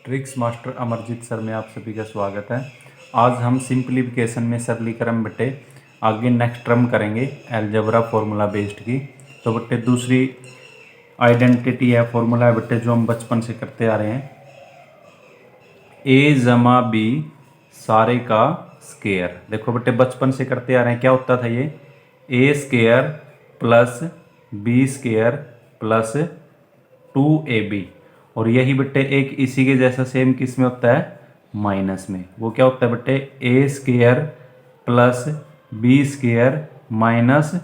Tricks master Amarjeet sir में आप सभी का स्वागत है। आज हम सिंप्लीफिकेशन में सरलीकरण बटे आगे नेक्स्ट टर्म करेंगे अलजेब्रा फॉर्मूला बेस्ड की। तो बट्टे दूसरी आइडेंटिटी है, फॉर्मूला है बट्टे जो हम बचपन से करते आ रहे हैं, ए जमा बी सारे का स्केयर। देखो बट्टे बचपन से करते आ रहे हैं, क्या होता था ये, A square plus B square plus 2ab। और यही बट्टे एक इसी के जैसा सेम किस में होता है, माइनस में। वो क्या होता है बट्टे, A square plus B square minus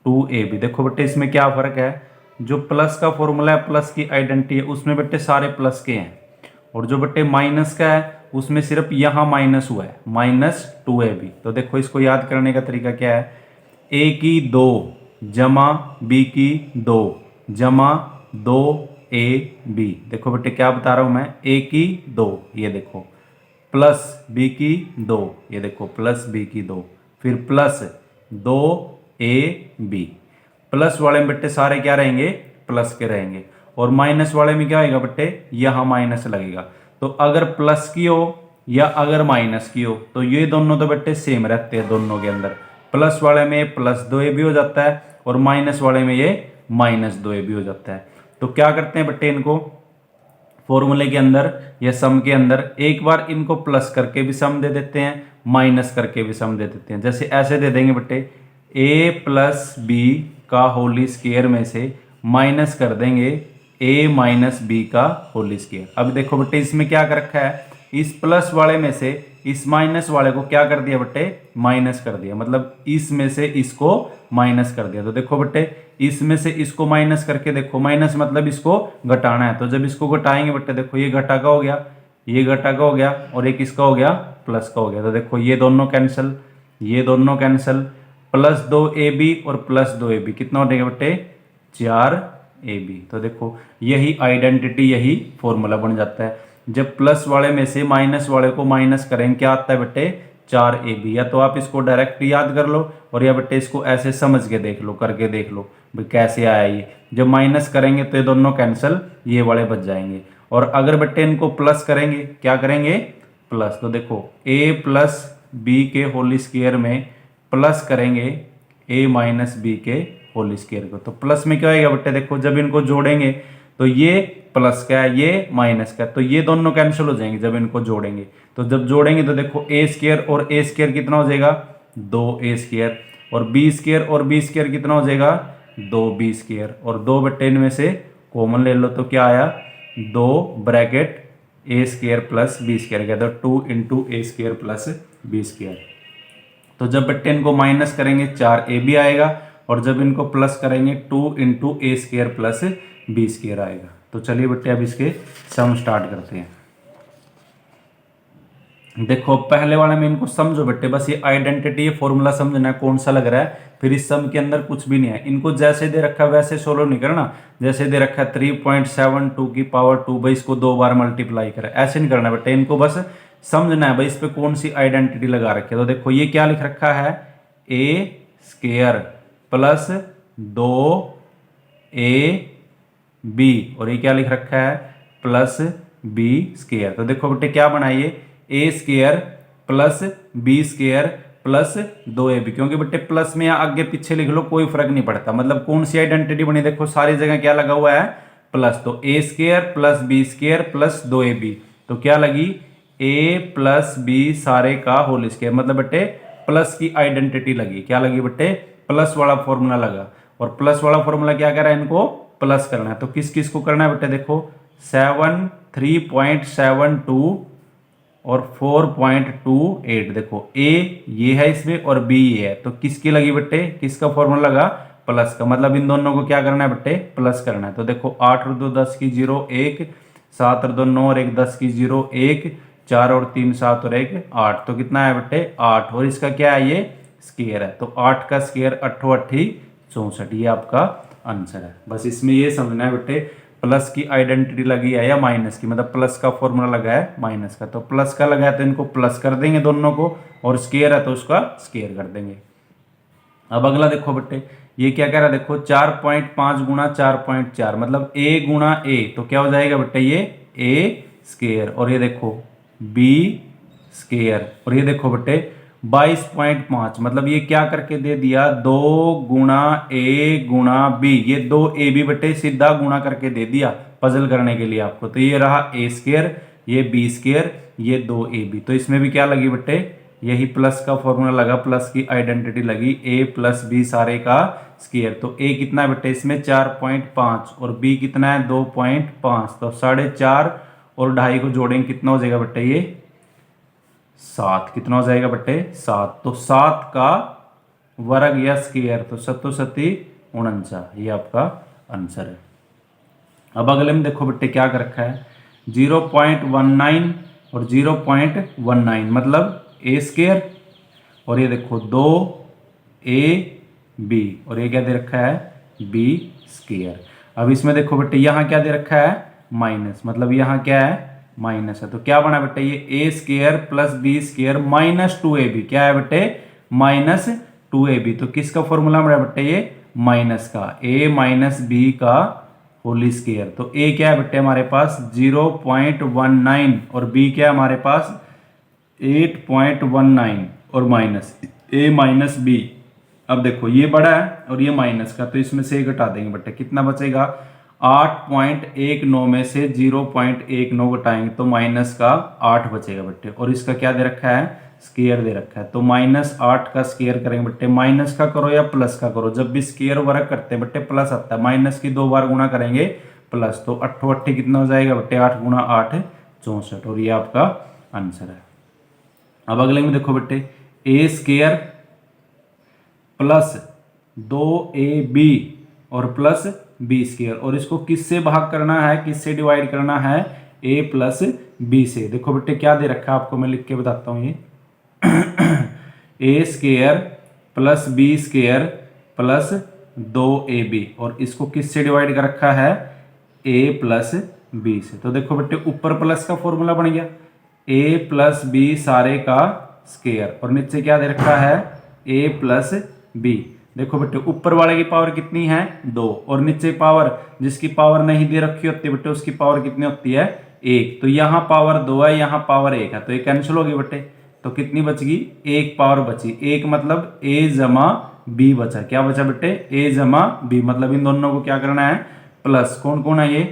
2ab। देखो बट्टे इसमें क्या फ़र्क है, जो प्लस का फॉर्मूला है, प्लस की आइडेंटिटी है, उसमें बट्टे सारे प्लस के हैं। और जो बट्टे माइनस का है उसमें सिर्फ यहाँ माइनस हुआ है, माइनस 2ab। तो देखो इसको याद करने का तरीका क्या है, ए की 2 जमा बी की 2 जमा 2ab। देखो बेटे क्या बता रहा हूं मैं, ए की 2 ये देखो प्लस बी की 2 ये देखो प्लस बी की 2, फिर प्लस 2ab। प्लस वाले में बेटे सारे क्या रहेंगे, प्लस के रहेंगे। और माइनस वाले में क्या होगा बेटे, यहाँ माइनस लगेगा। तो अगर प्लस की हो या अगर माइनस की हो तो ये दोनों तो बेटे सेम रहते हैं दोनों के अंदर। प्लस वाले में प्लस 2ab हो जाता है और माइनस वाले में ये माइनस 2ab हो जाता है। तो क्या करते हैं बट्टे, इनको फॉर्मूले के अंदर या सम के अंदर एक बार इनको प्लस करके भी सम दे देते हैं, माइनस करके भी सम दे देते हैं। जैसे ऐसे दे देंगे बट्टे, ए प्लस बी का होली स्क्वायर में से माइनस कर देंगे ए माइनस बी का होली स्क्वायर। अब देखो बट्टे इसमें क्या कर रखा है, इस प्लस वाले में से इस माइनस वाले को क्या कर दिया बट्टे, माइनस कर दिया। मतलब इसमें से इसको माइनस कर दिया। तो देखो बट्टे इसमें से इसको माइनस करके देखो, माइनस मतलब इसको घटाना है। तो जब इसको घटाएंगे बट्टे देखो ये घटा का हो गया, ये घटा का हो गया और एक इसका हो गया प्लस का हो गया। तो देखो ये दोनों कैंसिल, ये दोनों कैंसिल, प्लस 2ab और प्लस 2ab कितना हो जाएगा बट्टे, 4ab। तो देखो यही आइडेंटिटी, यही फॉर्मूला बन जाता है। जब प्लस वाले में से माइनस वाले को माइनस करेंगे क्या आता है बट्टे, 4ab। या तो आप इसको डायरेक्ट याद कर लो और या बट्टे इसको ऐसे समझ के देख लो, करके देख लो भाई कैसे आया ये। जब माइनस करेंगे तो ये दोनों कैंसिल, ये वाले बच जाएंगे। और अगर बट्टे इनको प्लस करेंगे, क्या करेंगे, प्लस। तो देखो a प्लस बी के होली स्क्वायर में प्लस करेंगे a माइनस बी के होली स्क्वायर को। तो प्लस में क्या होगा बट्टे, देखो जब इनको जोड़ेंगे तो ये प्लस का है, ये माइनस का है, तो ये दोनों कैंसिल हो जाएंगे जब इनको जोड़ेंगे। तो जब जोड़ेंगे तो देखो ए स्क्वायर और ए स्क्वायर कितना हो जाएगा, 2a स्क्वायर, और बी स्क्वायर और बी स्क्वायर कितना हो जाएगा, 2b स्क्वायर। और 2 बट्टे इनमें से कॉमन ले लो तो क्या आया, 2 ब्रैकेट ए स्क्वायर प्लस बी स्क्वायर, कहते हैं 2 इंटू ए स्क्वायर प्लस बी स्क्वायर। तो जब बट्टे इनको माइनस करेंगे 4ab आएगा, और जब इनको प्लस करेंगे 2 इंटू ए स्क्वायर प्लस बी स्क्वायर आएगा। तो चलिए बट्टे अब इसके सम स्टार्ट करते हैं। देखो पहले वाले में इनको समझो बट्टे, बस ये आइडेंटिटी, ये फॉर्मूला समझना है कौन सा लग रहा है। फिर इस सम के अंदर कुछ भी नहीं है, इनको जैसे दे रखा है वैसे सोल्व नहीं करना। जैसे दे रखा है 3.72 की पावर 2 भाई इसको 2 बार मल्टीप्लाई करें, ऐसे नहीं करना बट्टे। इनको बस समझना है भाई इस पे कौन सी आइडेंटिटी लगा रखी है। तो देखो ये क्या लिख रखा है, ए स्क्वायर प्लस 2ab, और ये क्या लिख रखा है, प्लस बी स्क्वायर। तो देखो बेटे क्या बनाइए, A square plus B square plus 2ab, क्योंकि बेटे प्लस में या आगे पीछे लिख लो कोई फर्क नहीं पड़ता। मतलब कौन सी आइडेंटिटी बनी, देखो सारी जगह क्या लगा हुआ है, प्लस। तो A square plus B square plus 2ab, तो क्या लगी, ए प्लस बी सारे का होल स्क्वायर। मतलब बेटे प्लस की आइडेंटिटी लगी, क्या लगी बेटे, प्लस वाला फॉर्मूला लगा। और प्लस वाला फॉर्मूला क्या कर रहा है, इनको प्लस करना है। तो किस किस को करना है बेटे, देखो 3.72 और 4.28। देखो ए ये है इसमें और बी ये है, तो किसकी लगी बेटे, किसका फॉर्मूला लगा, प्लस का। मतलब इन दोनों को क्या करना है बेटे, प्लस करना है। तो देखो 8 और 2 10 की 0 1, 7 और 2 9 और 1 10 की 0 1, 4 और 3 7 और 1 8। तो कितना है बेटे 8, और इसका क्या है, ये स्क्वायर है। तो 8 का स्क्वायर 8 8 64, ये आपका आंसर है। बस इसमें ये समझना है बेटे प्लस की आइडेंटिटी लगी है या माइनस की, मतलब प्लस का फॉर्मूला लगा है माइनस का। तो प्लस का लगा है तो इनको प्लस कर देंगे दोनों को, और स्क्वायर है तो उसका स्क्वायर कर देंगे। अब अगला देखो बेटे ये क्या कह रहा है, देखो 4.5 गुणा 4.4 मतलब a गुणा a, तो क्या हो जाएगा बेटे ये a स्केयर, और ये देखो बी स्केयर, और ये देखो बेटे 22.5, मतलब ये क्या करके दे दिया, 2 गुणा ए गुणा बी, ये 2 ए बी बेटे सीधा गुणा करके दे दिया पजल करने के लिए आपको। तो ये रहा ए स्केयर, ये बी स्केयर, ये 2 ए बी। तो इसमें भी क्या लगी बेटे, यही प्लस का फॉर्मूला लगा, प्लस की आइडेंटिटी लगी, ए प्लस बी सारे का स्केयर। तो ए कितना है बेटे इसमें 4.5 और बी कितना है 2.5, तो 4.5 और 2.5 को जोड़ेंगे कितना हो जाएगा बेटे, ये 7। कितना हो जाएगा बेटे 7। तो 7 का वर्ग या स्केयर, तो 7 सती 49, ये आपका आंसर है। अब अगले में देखो बेटे क्या कर रखा है, 0.19 और 0.19 मतलब ए स्केयर, और ये देखो 2 ए बी, और ये क्या दे रखा है बी स्केयर। अब इसमें देखो बेटे यहाँ क्या दे रखा है माइनस, मतलब यहाँ क्या है माइनस है। तो क्या बना बेटे ये A square plus B square minus 2ab, क्या है बेटे माइनस 2ab। तो किसका फॉर्मूला बना बेटे ये माइनस का, a माइनस बी का होली स्केयर। तो a क्या है बेटे हमारे पास 0.19 और b क्या है हमारे पास 8.19 और माइनस a माइनस बी। अब देखो ये बड़ा है और ये माइनस का, तो इसमें से घटा देंगे बेटे, कितना बचेगा 8.19 में से 0.19 घटाएंगे तो माइनस का 8 बचेगा बेटे, और इसका क्या दे रखा है स्केयर दे रखा है। तो -8 का स्केयर करेंगे बेटे, माइनस का करो या प्लस का करो, जब भी स्केयर वर्क करते हैं बेटे प्लस आता है, माइनस की 2 बार गुणा करेंगे प्लस, तो 8 कितना हो जाएगा बेटे 8 गुणा 8 64, और ये आपका आंसर है। अब अगले में देखो बेटे ए स्केयर प्लस 2ab और प्लस बी स्केयर, और इसको किससे भाग करना है, किससे डिवाइड करना है a प्लस बी से। देखो बेटे क्या दे रखा है आपको, मैं लिख के बताता हूं ये A square plus B square plus 2ab, और इसको किससे डिवाइड कर रखा है a प्लस बी से। तो देखो बेटे ऊपर प्लस का फॉर्मूला बन गया a प्लस बी सारे का स्केयर, और नीचे क्या दे रखा है a प्लस बी। देखो बेटे ऊपर वाले की पावर कितनी है 2, और नीचे पावर जिसकी पावर नहीं दे रखी होती बेटे उसकी पावर कितनी होती है 1। तो यहाँ पावर 2 है, यहाँ पावर 1 है, तो ये कैंसिल होगी बेटे, तो कितनी बचगी 1 पावर बची, 1 मतलब a जमा b बचा। क्या बचा बेटे a जमा b, मतलब इन दोनों को क्या करना है प्लस। कौन कौन है ये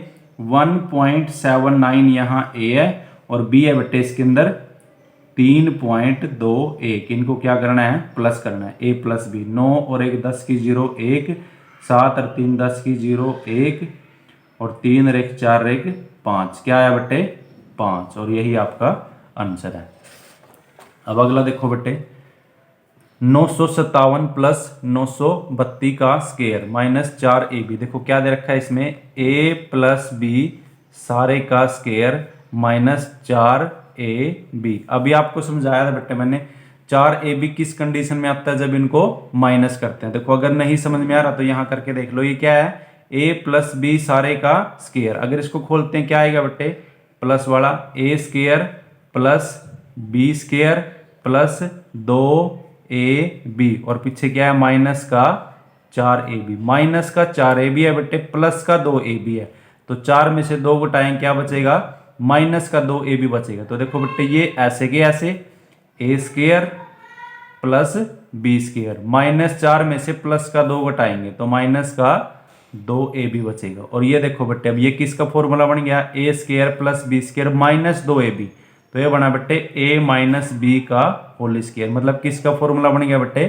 1.79 यहाँ a है और b है बेटे इसके अंदर 3.21, इनको क्या करना है प्लस करना है a प्लस बी। 9 और 1 10 की 0 1, 7 और 3 10 की 0 1, और 3 और 1 4 और 1 5, क्या है बेटे 5, और यही आपका आंसर है। अब अगला देखो बेटे 957 प्लस 932 का स्केयर माइनस 4ab। देखो क्या दे रखा है इसमें a प्लस बी सारे का स्केयर माइनस 4ab। अभी आपको समझाया था बेटे मैंने 4ab किस कंडीशन में आता है, जब इनको माइनस करते हैं। देखो अगर नहीं समझ में आ रहा तो यहां करके देख लो, ये क्या है a प्लस बी सारे का स्केयर। अगर इसको खोलते हैं क्या आएगा बेटे प्लस वाला a square plus B square plus 2ab, और पीछे क्या है माइनस का 4ab। माइनस का 4ab है बेटे, प्लस का 2ab है, तो 4 में से 2 घटाएं क्या बचेगा माइनस का 2ab बचेगा। तो देखो बेटे ये ऐसे के ऐसे a square plus B square, -4 में से प्लस का 2 घटाएंगे तो माइनस का 2ab बचेगा। और ये देखो बेटे अब ये किसका फॉर्मूला बन गया a square plus B square minus 2ab, तो ये बना बेटे a माइनस बी का होल स्केयर, मतलब किसका फॉर्मूला बन गया बेटे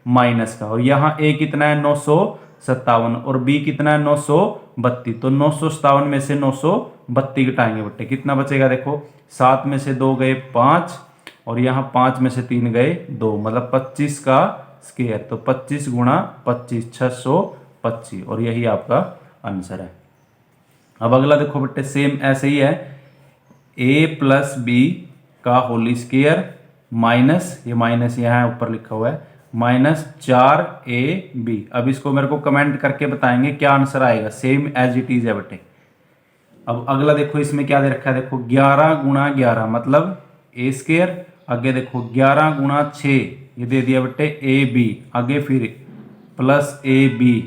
माइनस का। और यहाँ a कितना है 957 और b कितना है 932, तो 957 में से 932 घटाएंगे बेटे कितना बचेगा, देखो 7 में से 2 गए 5 और यहाँ 5 में से 3 गए 2, मतलब 25 का स्केयर, तो 25 गुणा 25 625, और यही आपका आंसर है। अब अगला देखो बेटे सेम ऐसे ही है a प्लस बी का होल स्केयर माइनस, ये माइनस यहाँ ऊपर लिखा हुआ है माइनस 4ab। अब इसको मेरे को कमेंट करके बताएंगे क्या आंसर आएगा, सेम एज इट इज है बेटे। अब अगला देखो इसमें क्या दे रखा है, देखो 11 गुणा 11 मतलब a स्केयर, आगे देखो 11 गुणा 6 ये दे दिया बेटे ab, आगे फिर प्लस ab,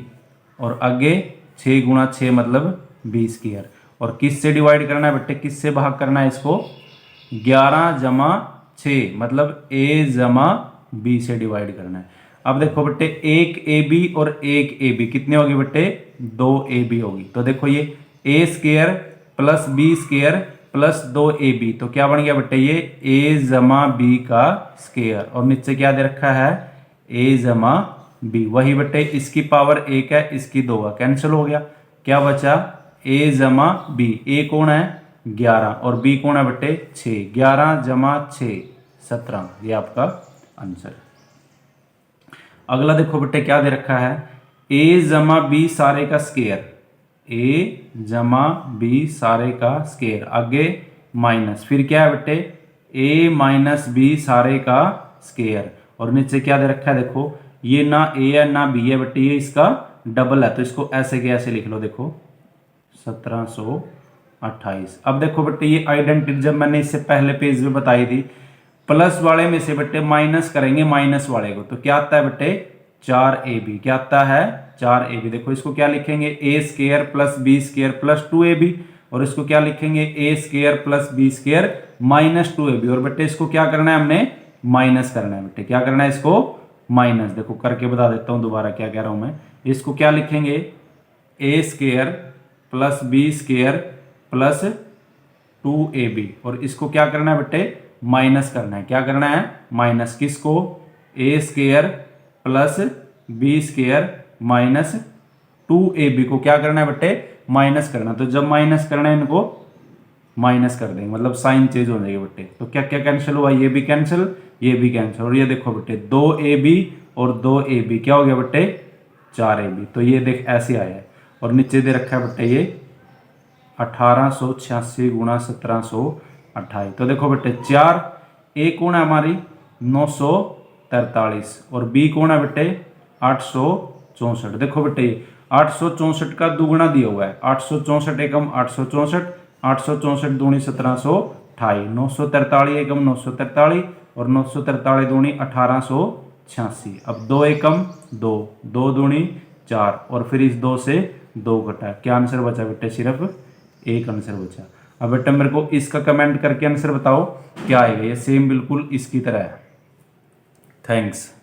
और आगे 6 गुणा 6 मतलब b स्केयर, और किससे डिवाइड करना है बेटे, किससे भाग करना है इसको, 11 जमा 6 मतलब a जमा b से डिवाइड करना है। अब देखो बेटे एक ए बी और एक ए बी कितने होगी बेटे, 2ab होगी। तो देखो ये a square plus B square plus 2ab, तो क्या बन गया बेटे ये a जमा b का स्क्वायर, और नीचे क्या दे रखा है a जमा b। वही बेटे इसकी पावर 1 है, इसकी 2 है, कैंसिल हो गया, क्या बचा a जमा b। a कौन है 11 और b कौन है बेटे 6, 11 जमा 6 17, ये आपका आंसर। अगला देखो बेटे क्या दे रखा है, a जमा b सारे का स्क्वायर, a जमा b सारे का स्क्वायर, आगे माइनस, फिर क्या है बेटे a माइनस b सारे का स्क्वायर, और नीचे क्या दे रखा है देखो ये ना a है ना b है बेटे, ये इसका डबल है, तो इसको ऐसे के ऐसे लिख लो, देखो 1728। अब देखो बेटे ये आइडेंटिटी जब मैंने इससे पहले पेज में बताई थी, प्लस वाले में से बेटे माइनस करेंगे माइनस वाले को, तो क्या आता है बेटे 4ab, क्या आता है 4ab। देखो इसको क्या लिखेंगे a square plus B square plus 2ab, और इसको क्या लिखेंगे a square plus B square minus 2ab, और बेटे इसको क्या करना है हमने माइनस करना है बेटे, क्या करना है इसको माइनस। देखो करके बता देता हूं दोबारा क्या कह रहा हूं मैं, इसको क्या लिखेंगे a square plus B square plus 2ab, और इसको क्या करना है बेटे माइनस करना है, क्या करना है माइनस, किसको a square plus B square minus 2ab को क्या करना है बेटे माइनस करना। तो जब माइनस करना है इनको माइनस कर देंगे, मतलब साइन चेंज हो जाएगा बेटे। तो क्या क्या कैंसिल हुआ, ये भी कैंसिल, ये भी कैंसिल, और ये देखो बेटे 2ab और 2ab क्या हो गया बेटे 4ab। तो ये देख ऐसे आया है, और नीचे दे रखा है बेटे ये 1886 गुणा 1728। तो देखो बेटे 4 a कौन है हमारी 943, और b कौन है बेटे 864। देखो बेटे 864 का दुगुना दिया हुआ है, 864 एकम 864, 864 दूनी 1728, 943 एकम 943 और 943 दूनी 1886। अब 2 एकम 2, 2 दूनी 4, और फिर इस 2 से 2 घटा, क्या आंसर बचा बेटे सिर्फ एक आंसर बचा। अब बेटा मेरे को इसका कमेंट करके आंसर बताओ क्या आएगा, ये सेम बिल्कुल इसकी तरह है। थैंक्स।